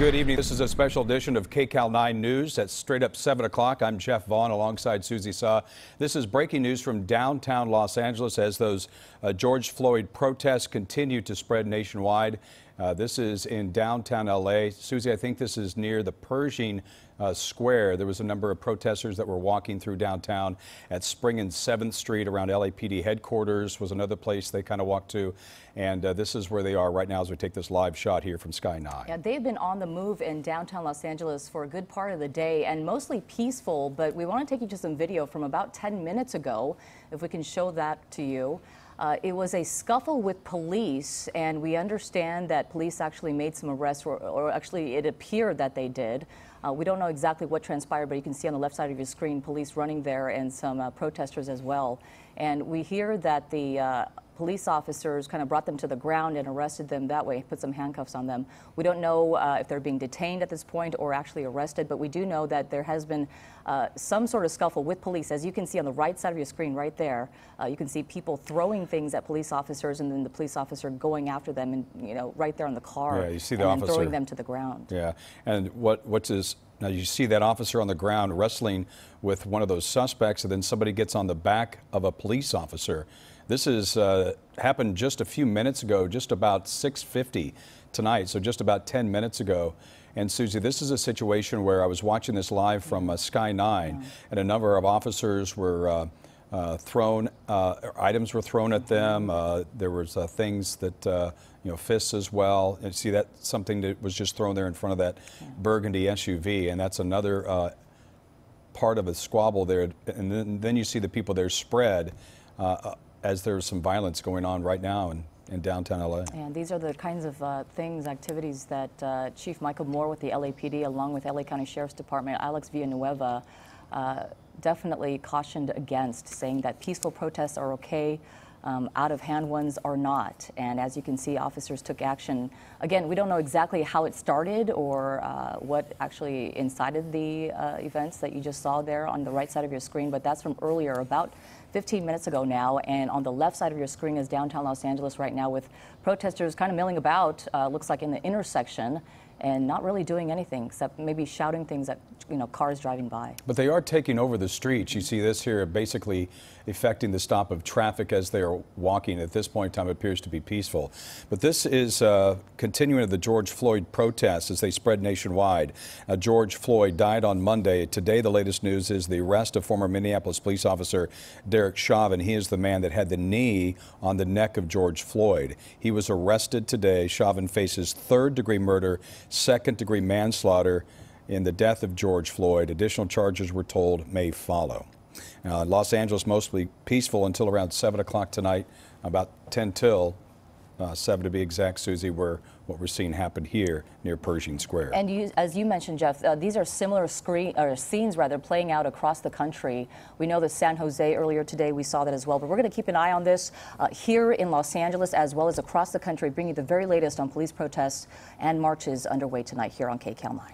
Good evening. This is a special edition of KCAL 9 News at straight up 7 o'clock. I'm Jeff Vaughn alongside Susie Saw. This is breaking news from downtown Los Angeles as those George Floyd protests continue to spread nationwide. This is in downtown LA. Susie, I think this is near the Pershing Square. There was a number of protesters that were walking through downtown at Spring and 7th Street around LAPD headquarters was another place they kind of walked to. And this is where they are right now as we take this live shot here from Sky 9. Yeah, they've been on the move in downtown Los Angeles for a good part of the day and mostly peaceful, but we want to take you to some video from about 10 minutes ago, if we can show that to you. It was a scuffle with police, and we understand that police actually made some arrests, or actually it appeared that they did. We don't know exactly what transpired, but you can see on the left side of your screen police running there and some protesters as well. And we hear that the police officers kind of brought them to the ground and arrested them that way, put some handcuffs on them. We don't know if they're being detained at this point or actually arrested, but we do know that there has been some sort of scuffle with police. As you can see on the right side of your screen right there, you can see people throwing things at police officers and then the police officer going after them and, you know, right there on the car. Yeah, you see the officer throwing them to the ground. Yeah, and now you see that officer on the ground wrestling with one of those suspects, and then somebody gets on the back of a police officer. This is happened just a few minutes ago, just about 6:50 tonight, so just about 10 minutes ago. And Susie, this is a situation where I was watching this live from Sky 9, and a number of officers were items were thrown at them. There was things that, fists as well. And see that something that was just thrown there in front of that burgundy SUV, and that's another part of a squabble there. And then you see the people there spread as there's some violence going on right now in downtown LA. And these are the kinds of activities that Chief Michael Moore with the LAPD, along with LA County Sheriff's Department, Alex Villanueva, definitely cautioned against, saying that peaceful protests are okay, out-of-hand ones are not. And as you can see, officers took action. Again, we don't know exactly how it started or what actually incited the events that you just saw there on the right side of your screen, but that's from earlier, about 15 minutes ago now. And on the left side of your screen is downtown Los Angeles right now, with protesters kind of milling about, looks like in the intersection, and not really doing anything except maybe shouting things at cars driving by. But they are taking over the streets. You see this here basically affecting the stop of traffic as they are walking. At this point in time, it appears to be peaceful. But this is continuing the George Floyd protests as they spread nationwide. George Floyd died on Monday. Today, the latest news is the arrest of former Minneapolis police officer Derek Chauvin. He is the man that had the knee on the neck of George Floyd. He was arrested today. Chauvin faces third-degree murder, second-degree manslaughter in the death of George Floyd. Additional charges, we're told, may follow. Los Angeles mostly peaceful until around 7 o'clock tonight, about 10 till 7 to be exact, Susie, where what we're seeing happen here near Pershing Square. And as you mentioned, Jeff, these are similar scenes playing out across the country. We know that San Jose earlier today, we saw that as well, but we're going to keep an eye on this here in Los Angeles as well as across the country, bringing you the very latest on police protests and marches underway tonight here on KCAL 9.